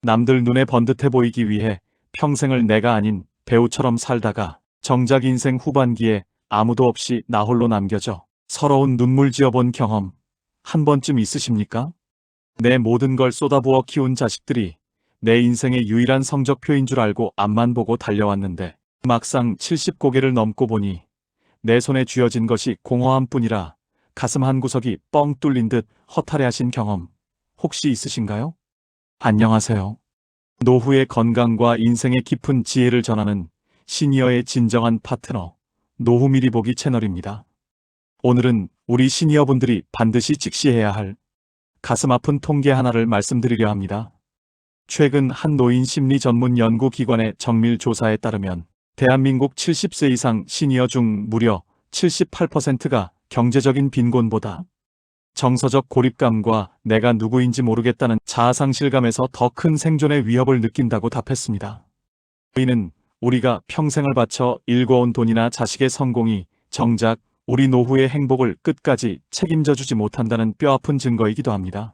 남들 눈에 번듯해 보이기 위해 평생을 내가 아닌 배우처럼 살다가 정작 인생 후반기에 아무도 없이 나 홀로 남겨져 서러운 눈물 지어본 경험 한 번쯤 있으십니까? 내 모든 걸 쏟아부어 키운 자식들이 내 인생의 유일한 성적표인 줄 알고 앞만 보고 달려왔는데 막상 70고개를 넘고 보니 내 손에 쥐어진 것이 공허함 뿐이라 가슴 한구석이 뻥 뚫린 듯 허탈해하신 경험 혹시 있으신가요? 안녕하세요. 노후의 건강과 인생의 깊은 지혜를 전하는 시니어의 진정한 파트너 노후 미리 보기 채널입니다. 오늘은 우리 시니어분들이 반드시 직시해야 할 가슴 아픈 통계 하나를 말씀드리려 합니다. 최근 한 노인 심리 전문 연구기관의 정밀 조사에 따르면 대한민국 70세 이상 시니어 중 무려 78%가 경제적인 빈곤보다 정서적 고립감과 내가 누구인지 모르겠다는 자아상실감에서 더 큰 생존의 위협을 느낀다고 답했습니다. 이는 우리가 평생을 바쳐 일궈온 돈이나 자식의 성공이 정작 우리 노후의 행복을 끝까지 책임져 주지 못한다는 뼈아픈 증거이기도 합니다.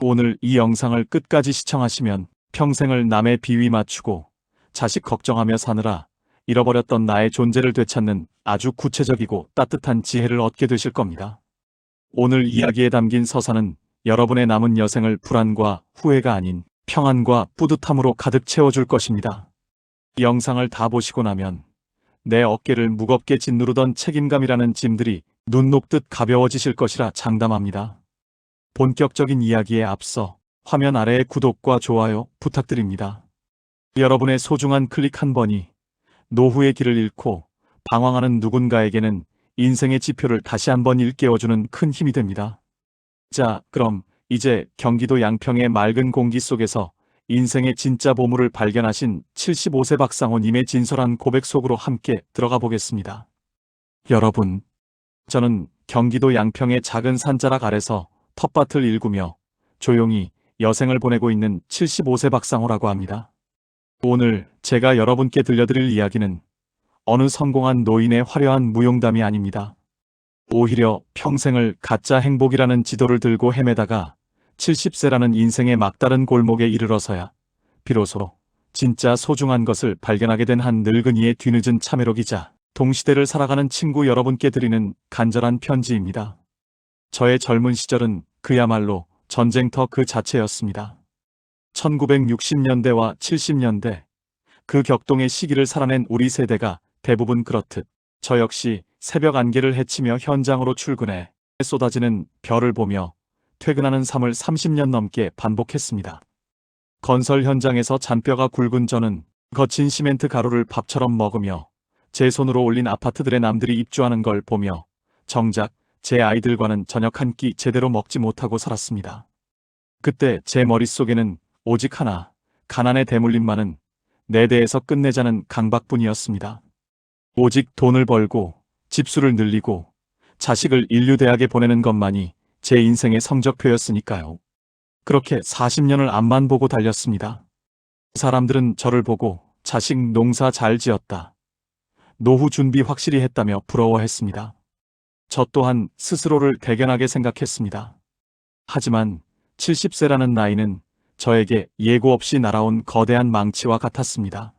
오늘 이 영상을 끝까지 시청하시면 평생을 남의 비위 맞추고 자식 걱정하며 사느라 잃어버렸던 나의 존재를 되찾는 아주 구체적이고 따뜻한 지혜를 얻게 되실 겁니다. 오늘 이야기에 담긴 서사는 여러분의 남은 여생을 불안과 후회가 아닌 평안과 뿌듯함으로 가득 채워줄 것입니다. 이 영상을 다 보시고 나면 내 어깨를 무겁게 짓누르던 책임감이라는 짐들이 눈 녹듯 가벼워지실 것이라 장담합니다. 본격적인 이야기에 앞서 화면 아래의 구독과 좋아요 부탁드립니다. 여러분의 소중한 클릭 한 번이 노후의 길을 잃고 방황하는 누군가에게는 인생의 지표를 다시 한번 일깨워주는 큰 힘이 됩니다. 자, 그럼 이제 경기도 양평의 맑은 공기 속에서 인생의 진짜 보물을 발견하신 75세 박상호님의 진솔한 고백 속으로 함께 들어가 보겠습니다. 여러분, 저는 경기도 양평의 작은 산자락 아래서 텃밭을 일구며 조용히 여생을 보내고 있는 75세 박상호라고 합니다. 오늘 제가 여러분께 들려드릴 이야기는 어느 성공한 노인의 화려한 무용담이 아닙니다. 오히려 평생을 가짜 행복이라는 지도를 들고 헤매다가 70세라는 인생의 막다른 골목에 이르러서야 비로소 진짜 소중한 것을 발견하게 된 한 늙은이의 뒤늦은 참회록이자 동시대를 살아가는 친구 여러분께 드리는 간절한 편지입니다. 저의 젊은 시절은 그야말로 전쟁터 그 자체였습니다. 1960년대와 70년대 그 격동의 시기를 살아낸 우리 세대가 대부분 그렇듯 저 역시 새벽 안개를 헤치며 현장으로 출근해 쏟아지는 별을 보며 퇴근하는 삶을 30년 넘게 반복했습니다. 건설 현장에서 잔뼈가 굵은 저는 거친 시멘트 가루를 밥처럼 먹으며 제 손으로 올린 아파트들의 남들이 입주하는 걸 보며 정작 제 아이들과는 저녁 한 끼 제대로 먹지 못하고 살았습니다. 그때 제 머릿속에는 오직 하나, 가난에 대물림만은 내 대에서 끝내자는 강박뿐이었습니다. 오직 돈을 벌고 집수를 늘리고 자식을 인류대학에 보내는 것만이 제 인생의 성적표였으니까요. 그렇게 40년을 앞만 보고 달렸습니다. 사람들은 저를 보고 자식 농사 잘 지었다, 노후 준비 확실히 했다며 부러워했습니다. 저 또한 스스로를 대견하게 생각했습니다. 하지만 70세라는 나이는 저에게 예고 없이 날아온 거대한 망치와 같았습니다.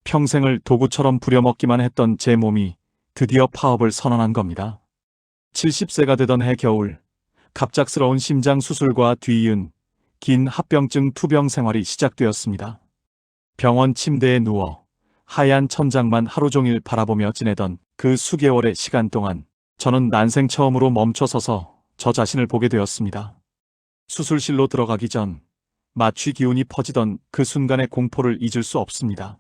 평생을 도구처럼 부려먹기만 했던 제 몸이 드디어 파업을 선언한 겁니다. 70세가 되던 해 겨울, 갑작스러운 심장 수술과 뒤이은 긴 합병증 투병 생활이 시작되었습니다. 병원 침대에 누워 하얀 천장만 하루 종일 바라보며 지내던 그 수개월의 시간 동안 저는 난생 처음으로 멈춰서서 저 자신을 보게 되었습니다. 수술실로 들어가기 전 마취 기운이 퍼지던 그 순간의 공포를 잊을 수 없습니다.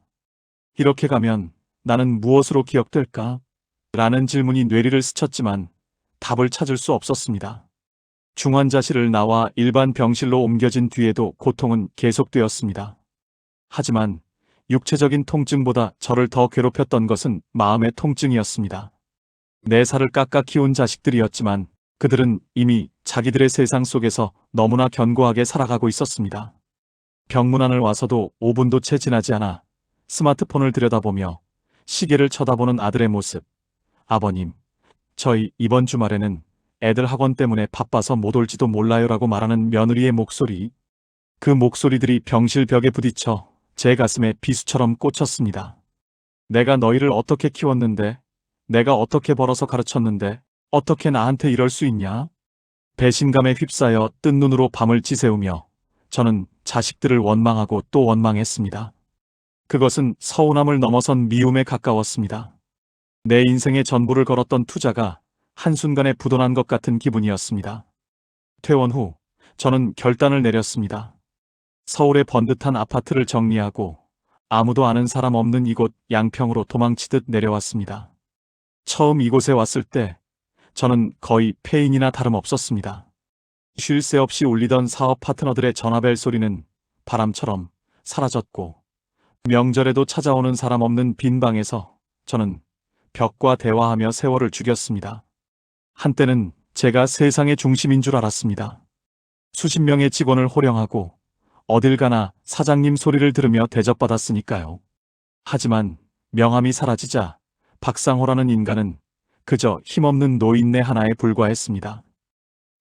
이렇게 가면 나는 무엇으로 기억될까? 라는 질문이 뇌리를 스쳤지만 답을 찾을 수 없었습니다. 중환자실을 나와 일반 병실로 옮겨진 뒤에도 고통은 계속되었습니다. 하지만 육체적인 통증보다 저를 더 괴롭혔던 것은 마음의 통증이었습니다. 내 살을 깎아 키운 자식들이었지만 그들은 이미 자기들의 세상 속에서 너무나 견고하게 살아가고 있었습니다. 병문안을 와서도 5분도 채 지나지 않아 스마트폰을 들여다보며 시계를 쳐다보는 아들의 모습. 아버님, 저희 이번 주말에는 애들 학원 때문에 바빠서 못 올지도 몰라요라고 말하는 며느리의 목소리. 그 목소리들이 병실 벽에 부딪혀 제 가슴에 비수처럼 꽂혔습니다. 내가 너희를 어떻게 키웠는데, 내가 어떻게 벌어서 가르쳤는데, 어떻게 나한테 이럴 수 있냐? 배신감에 휩싸여 뜬 눈으로 밤을 지새우며 저는 자식들을 원망하고 또 원망했습니다. 그것은 서운함을 넘어선 미움에 가까웠습니다. 내 인생의 전부를 걸었던 투자가 한순간에 부도난 것 같은 기분이었습니다. 퇴원 후 저는 결단을 내렸습니다. 서울의 번듯한 아파트를 정리하고 아무도 아는 사람 없는 이곳 양평으로 도망치듯 내려왔습니다. 처음 이곳에 왔을 때 저는 거의 폐인이나 다름없었습니다. 쉴 새 없이 울리던 사업 파트너들의 전화벨 소리는 바람처럼 사라졌고 명절에도 찾아오는 사람 없는 빈 방에서 저는 벽과 대화하며 세월을 죽였습니다. 한때는 제가 세상의 중심인 줄 알았습니다. 수십 명의 직원을 호령하고 어딜 가나 사장님 소리를 들으며 대접받았으니까요. 하지만 명함이 사라지자 박상호라는 인간은 그저 힘없는 노인네 하나에 불과했습니다.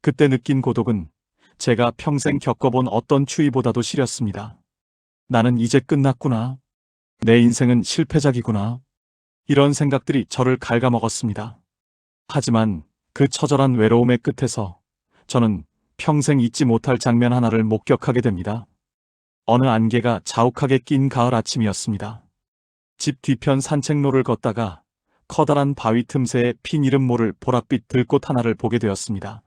그때 느낀 고독은 제가 평생 겪어본 어떤 추위보다도 시렸습니다. 나는 이제 끝났구나. 내 인생은 실패작이구나. 이런 생각들이 저를 갉아먹었습니다. 하지만 그 처절한 외로움의 끝에서 저는 평생 잊지 못할 장면 하나를 목격하게 됩니다. 어느 안개가 자욱하게 낀 가을 아침이었습니다. 집 뒤편 산책로를 걷다가 커다란 바위 틈새에 핀 이름 모를 보랏빛 들꽃 하나를 보게 되었습니다.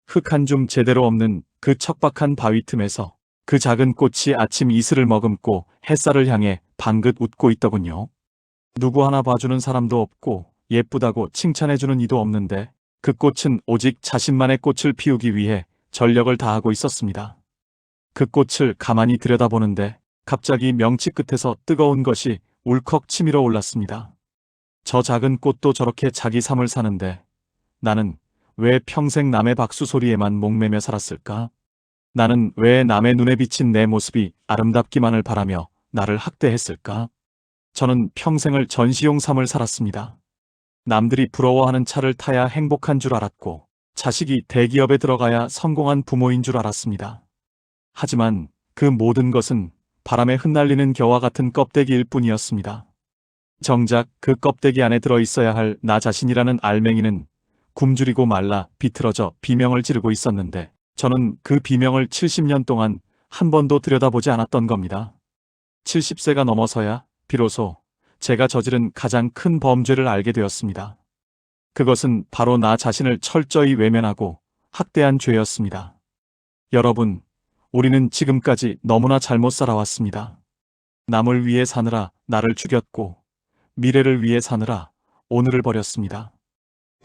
흙 한 줌 제대로 없는 그 척박한 바위 틈에서 그 작은 꽃이 아침 이슬을 머금고 햇살을 향해 방긋 웃고 있더군요. 누구 하나 봐주는 사람도 없고 예쁘다고 칭찬해주는 이도 없는데 그 꽃은 오직 자신만의 꽃을 피우기 위해 전력을 다하고 있었습니다. 그 꽃을 가만히 들여다보는데 갑자기 명치 끝에서 뜨거운 것이 울컥 치밀어 올랐습니다. 저 작은 꽃도 저렇게 자기 삶을 사는데 나는 왜 평생 남의 박수 소리에만 목매며 살았을까? 나는 왜 남의 눈에 비친 내 모습이 아름답기만을 바라며 나를 학대했을까? 저는 평생을 전시용 삶을 살았습니다. 남들이 부러워하는 차를 타야 행복한 줄 알았고 자식이 대기업에 들어가야 성공한 부모인 줄 알았습니다. 하지만 그 모든 것은 바람에 흩날리는 겨와 같은 껍데기일 뿐이었습니다. 정작 그 껍데기 안에 들어있어야 할 나 자신이라는 알맹이는 굶주리고 말라 비틀어져 비명을 지르고 있었는데 저는 그 비명을 70년 동안 한 번도 들여다보지 않았던 겁니다. 70세가 넘어서야 비로소 제가 저지른 가장 큰 범죄를 알게 되었습니다. 그것은 바로 나 자신을 철저히 외면하고 학대한 죄였습니다. 여러분, 우리는 지금까지 너무나 잘못 살아왔습니다. 남을 위해 사느라 나를 죽였고 미래를 위해 사느라 오늘을 버렸습니다.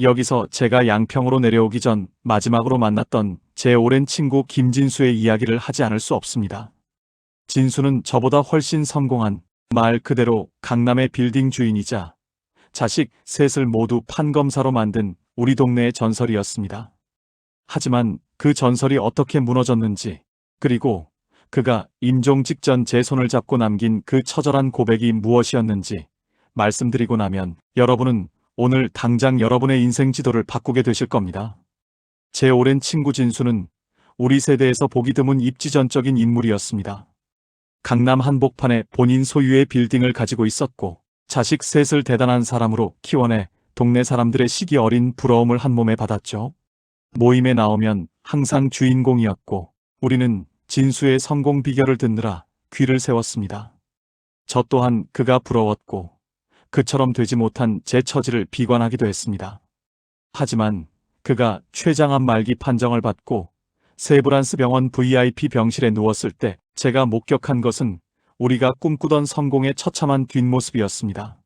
여기서 제가 양평으로 내려오기 전 마지막으로 만났던 제 오랜 친구 김진수의 이야기를 하지 않을 수 없습니다. 진수는 저보다 훨씬 성공한 말 그대로 강남의 빌딩 주인이자 자식 셋을 모두 판검사로 만든 우리 동네의 전설이었습니다. 하지만 그 전설이 어떻게 무너졌는지, 그리고 그가 임종 직전 제 손을 잡고 남긴 그 처절한 고백이 무엇이었는지 말씀드리고 나면 여러분은 오늘 당장 여러분의 인생 지도를 바꾸게 되실 겁니다. 제 오랜 친구 진수는 우리 세대에서 보기 드문 입지전적인 인물이었습니다. 강남 한복판에 본인 소유의 빌딩을 가지고 있었고 자식 셋을 대단한 사람으로 키워내 동네 사람들의 시기 어린 부러움을 한 몸에 받았죠. 모임에 나오면 항상 주인공이었고 우리는 진수의 성공 비결을 듣느라 귀를 세웠습니다. 저 또한 그가 부러웠고 그처럼 되지 못한 제 처지를 비관하기도 했습니다. 하지만 그가 췌장암 말기 판정을 받고 세브란스 병원 VIP 병실에 누웠을 때 제가 목격한 것은 우리가 꿈꾸던 성공의 처참한 뒷모습이었습니다.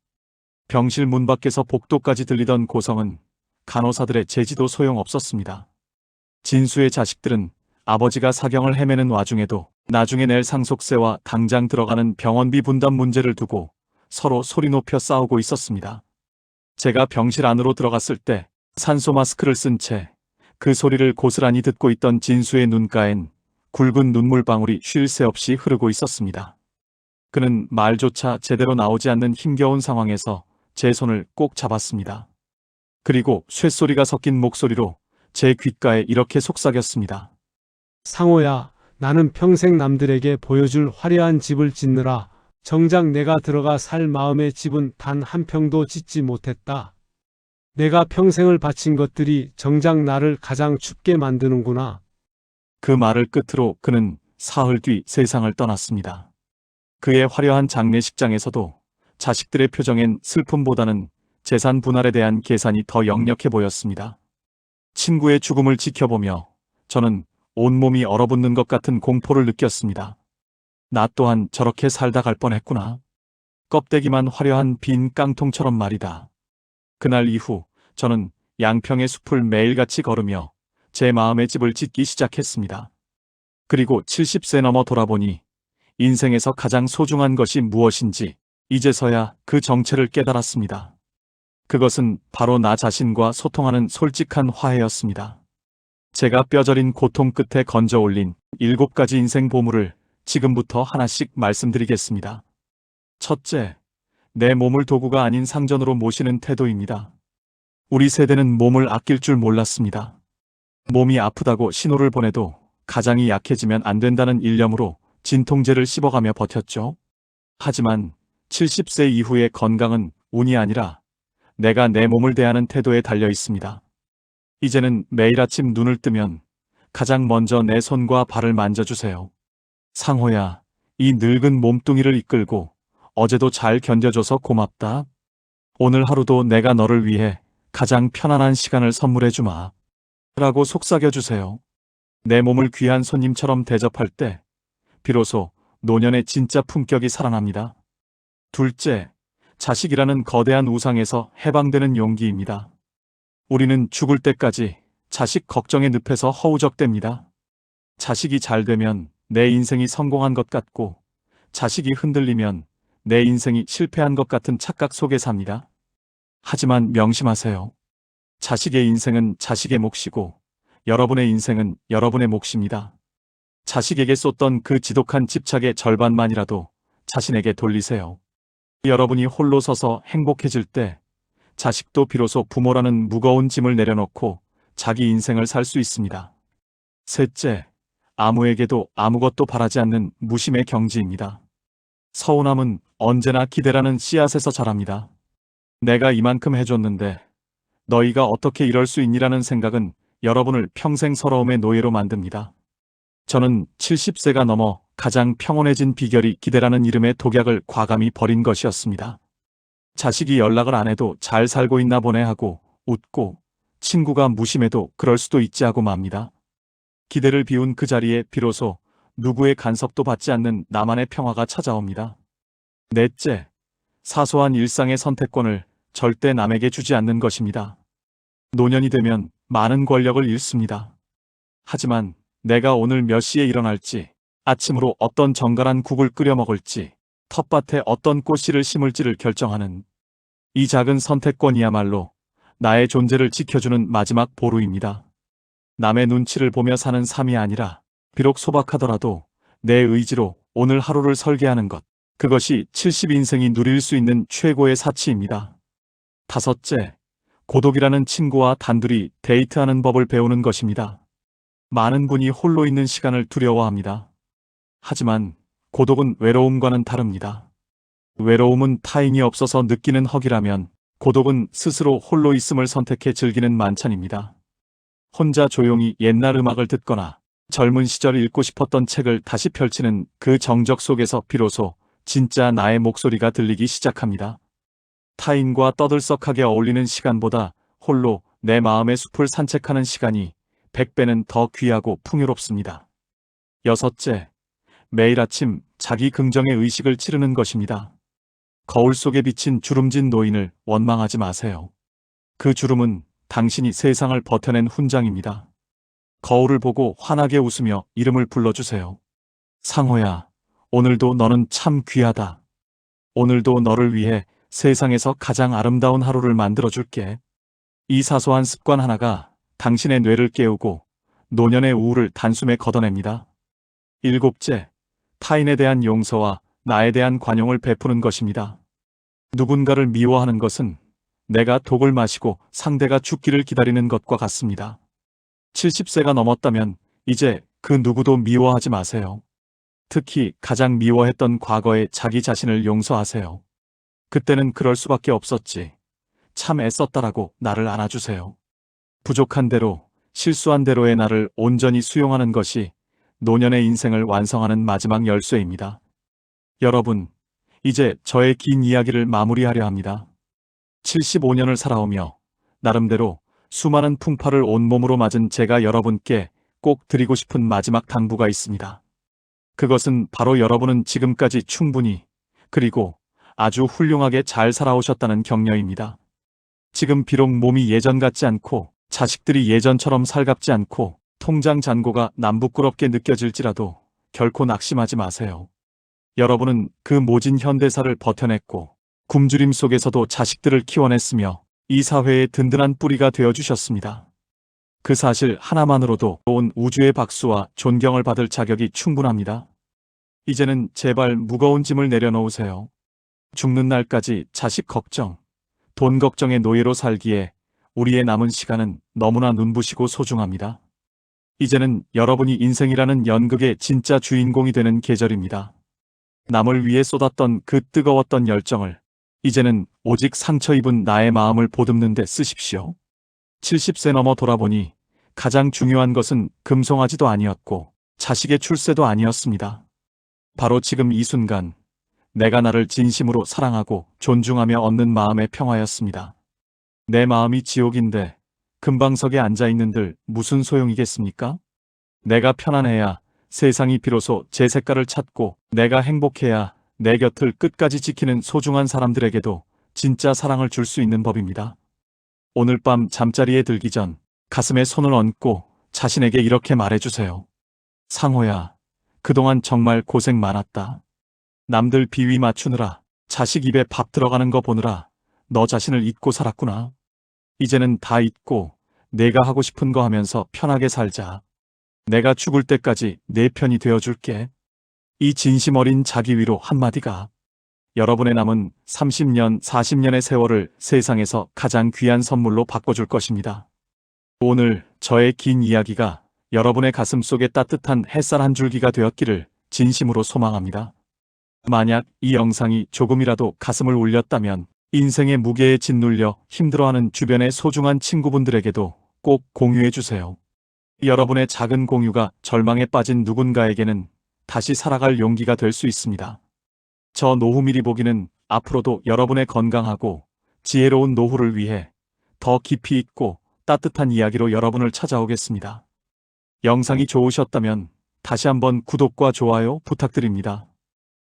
병실 문 밖에서 복도까지 들리던 고성은 간호사들의 제지도 소용없었습니다. 진수의 자식들은 아버지가 사경을 헤매는 와중에도 나중에 낼 상속세와 당장 들어가는 병원비 분담 문제를 두고 서로 소리 높여 싸우고 있었습니다. 제가 병실 안으로 들어갔을 때 산소 마스크를 쓴 채 그 소리를 고스란히 듣고 있던 진수의 눈가엔 굵은 눈물방울이 쉴 새 없이 흐르고 있었습니다. 그는 말조차 제대로 나오지 않는 힘겨운 상황에서 제 손을 꼭 잡았습니다. 그리고 쇳소리가 섞인 목소리로 제 귓가에 이렇게 속삭였습니다. 상호야, 나는 평생 남들에게 보여줄 화려한 집을 짓느라 정작 내가 들어가 살 마음의 집은 단 한 평도 짓지 못했다. 내가 평생을 바친 것들이 정작 나를 가장 춥게 만드는구나. 그 말을 끝으로 그는 사흘 뒤 세상을 떠났습니다. 그의 화려한 장례식장에서도 자식들의 표정엔 슬픔보다는 재산 분할에 대한 계산이 더 역력해 보였습니다. 친구의 죽음을 지켜보며 저는 온몸이 얼어붙는 것 같은 공포를 느꼈습니다. 나 또한 저렇게 살다 갈 뻔했구나. 껍데기만 화려한 빈 깡통처럼 말이다. 그날 이후 저는 양평의 숲을 매일같이 걸으며 제 마음의 집을 짓기 시작했습니다. 그리고 70세 넘어 돌아보니 인생에서 가장 소중한 것이 무엇인지 이제서야 그 정체를 깨달았습니다. 그것은 바로 나 자신과 소통하는 솔직한 화해였습니다. 제가 뼈저린 고통 끝에 건져 올린 7가지 인생 보물을 지금부터 하나씩 말씀드리겠습니다. 첫째, 내 몸을 도구가 아닌 상전으로 모시는 태도입니다. 우리 세대는 몸을 아낄 줄 몰랐습니다. 몸이 아프다고 신호를 보내도 가장이 약해지면 안 된다는 일념으로 진통제를 씹어가며 버텼죠. 하지만 70세 이후의 건강은 운이 아니라 내가 내 몸을 대하는 태도에 달려 있습니다. 이제는 매일 아침 눈을 뜨면 가장 먼저 내 손과 발을 만져주세요. 상호야, 이 늙은 몸뚱이를 이끌고 어제도 잘 견뎌줘서 고맙다. 오늘 하루도 내가 너를 위해 가장 편안한 시간을 선물해주마. 라고 속삭여주세요. 내 몸을 귀한 손님처럼 대접할 때 비로소 노년의 진짜 품격이 살아납니다. 둘째, 자식이라는 거대한 우상에서 해방되는 용기입니다. 우리는 죽을 때까지 자식 걱정의 늪에서 허우적댑니다. 자식이 잘 되면 내 인생이 성공한 것 같고 자식이 흔들리면 내 인생이 실패한 것 같은 착각 속에 삽니다. 하지만 명심하세요. 자식의 인생은 자식의 몫이고 여러분의 인생은 여러분의 몫입니다. 자식에게 쏟던 그 지독한 집착의 절반만이라도 자신에게 돌리세요. 여러분이 홀로 서서 행복해질 때 자식도 비로소 부모라는 무거운 짐을 내려놓고 자기 인생을 살 수 있습니다. 셋째, 아무에게도 아무것도 바라지 않는 무심의 경지입니다. 서운함은 언제나 기대라는 씨앗에서 자랍니다. 내가 이만큼 해줬는데 너희가 어떻게 이럴 수 있니라는 생각은 여러분을 평생 서러움의 노예로 만듭니다. 저는 70세가 넘어 가장 평온해진 비결이 기대라는 이름의 독약을 과감히 버린 것이었습니다. 자식이 연락을 안 해도 잘 살고 있나 보네 하고 웃고 친구가 무심해도 그럴 수도 있지 하고 맙니다. 기대를 비운 그 자리에 비로소 누구의 간섭도 받지 않는 나만의 평화가 찾아옵니다. 넷째, 사소한 일상의 선택권을 절대 남에게 주지 않는 것입니다. 노년이 되면 많은 권력을 잃습니다. 하지만 내가 오늘 몇 시에 일어날지, 아침으로 어떤 정갈한 국을 끓여 먹을지, 텃밭에 어떤 꽃씨를 심을지를 결정하는 이 작은 선택권이야말로 나의 존재를 지켜주는 마지막 보루입니다. 남의 눈치를 보며 사는 삶이 아니라 비록 소박하더라도 내 의지로 오늘 하루를 설계하는 것, 그것이 70인생이 누릴 수 있는 최고의 사치입니다. 다섯째, 고독이라는 친구와 단둘이 데이트하는 법을 배우는 것입니다. 많은 분이 홀로 있는 시간을 두려워합니다. 하지만 고독은 외로움과는 다릅니다. 외로움은 타인이 없어서 느끼는 허기라면 고독은 스스로 홀로 있음을 선택해 즐기는 만찬입니다. 혼자 조용히 옛날 음악을 듣거나 젊은 시절 읽고 싶었던 책을 다시 펼치는 그 정적 속에서 비로소 진짜 나의 목소리가 들리기 시작합니다. 타인과 떠들썩하게 어울리는 시간보다 홀로 내 마음의 숲을 산책하는 시간이 100배는 더 귀하고 풍요롭습니다. 여섯째, 매일 아침 자기 긍정의 의식을 치르는 것입니다. 거울 속에 비친 주름진 노인을 원망하지 마세요. 그 주름은 당신이 세상을 버텨낸 훈장입니다. 거울을 보고 환하게 웃으며 이름을 불러주세요. 상호야, 오늘도 너는 참 귀하다. 오늘도 너를 위해 세상에서 가장 아름다운 하루를 만들어줄게. 이 사소한 습관 하나가 당신의 뇌를 깨우고 노년의 우울을 단숨에 걷어냅니다. 일곱째, 타인에 대한 용서와 나에 대한 관용을 베푸는 것입니다. 누군가를 미워하는 것은 내가 독을 마시고 상대가 죽기를 기다리는 것과 같습니다. 70세가 넘었다면 이제 그 누구도 미워하지 마세요. 특히 가장 미워했던 과거의 자기 자신을 용서하세요. 그때는 그럴 수밖에 없었지. 참 애썼다라고 나를 안아주세요. 부족한 대로, 실수한 대로의 나를 온전히 수용하는 것이 노년의 인생을 완성하는 마지막 열쇠입니다. 여러분, 이제 저의 긴 이야기를 마무리하려 합니다. 75년을 살아오며 나름대로 수많은 풍파를 온몸으로 맞은 제가 여러분께 꼭 드리고 싶은 마지막 당부가 있습니다. 그것은 바로 여러분은 지금까지 충분히 그리고 아주 훌륭하게 잘 살아오셨다는 격려입니다. 지금 비록 몸이 예전 같지 않고 자식들이 예전처럼 살갑지 않고 통장 잔고가 남부끄럽게 느껴질지라도 결코 낙심하지 마세요. 여러분은 그 모진 현대사를 버텨냈고 굶주림 속에서도 자식들을 키워냈으며 이 사회의 든든한 뿌리가 되어주셨습니다. 그 사실 하나만으로도 온 우주의 박수와 존경을 받을 자격이 충분합니다. 이제는 제발 무거운 짐을 내려놓으세요. 죽는 날까지 자식 걱정, 돈 걱정의 노예로 살기에 우리의 남은 시간은 너무나 눈부시고 소중합니다. 이제는 여러분이 인생이라는 연극의 진짜 주인공이 되는 계절입니다. 남을 위해 쏟았던 그 뜨거웠던 열정을 이제는 오직 상처 입은 나의 마음을 보듬는 데 쓰십시오. 70세 넘어 돌아보니 가장 중요한 것은 금송아지도 아니었고 자식의 출세도 아니었습니다. 바로 지금 이 순간 내가 나를 진심으로 사랑하고 존중하며 얻는 마음의 평화였습니다. 내 마음이 지옥인데 금방석에 앉아있는들 무슨 소용이겠습니까? 내가 편안해야 세상이 비로소 제 색깔을 찾고 내가 행복해야 내 곁을 끝까지 지키는 소중한 사람들에게도 진짜 사랑을 줄 수 있는 법입니다. 오늘 밤 잠자리에 들기 전 가슴에 손을 얹고 자신에게 이렇게 말해주세요. 상호야, 그동안 정말 고생 많았다. 남들 비위 맞추느라, 자식 입에 밥 들어가는 거 보느라 너 자신을 잊고 살았구나. 이제는 다 잊고 내가 하고 싶은 거 하면서 편하게 살자. 내가 죽을 때까지 내 편이 되어줄게. 이 진심 어린 자기 위로 한마디가 여러분의 남은 30년, 40년의 세월을 세상에서 가장 귀한 선물로 바꿔줄 것입니다. 오늘 저의 긴 이야기가 여러분의 가슴 속에 따뜻한 햇살 한 줄기가 되었기를 진심으로 소망합니다. 만약 이 영상이 조금이라도 가슴을 울렸다면 인생의 무게에 짓눌려 힘들어하는 주변의 소중한 친구분들에게도 꼭 공유해주세요. 여러분의 작은 공유가 절망에 빠진 누군가에게는 다시 살아갈 용기가 될 수 있습니다. 저 노후미리 보기는 앞으로도 여러분의 건강하고 지혜로운 노후를 위해 더 깊이 있고 따뜻한 이야기로 여러분을 찾아오겠습니다. 영상이 좋으셨다면 다시 한번 구독과 좋아요 부탁드립니다.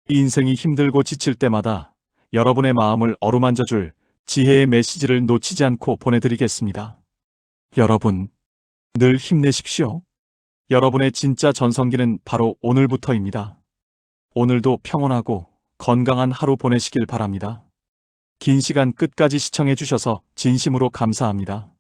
인생이 힘들고 지칠 때마다 여러분의 마음을 어루만져줄 지혜의 메시지를 놓치지 않고 보내드리겠습니다. 여러분, 늘 힘내십시오. 여러분의 진짜 전성기는 바로 오늘부터입니다. 오늘도 평온하고 건강한 하루 보내시길 바랍니다. 긴 시간 끝까지 시청해 주셔서 진심으로 감사합니다.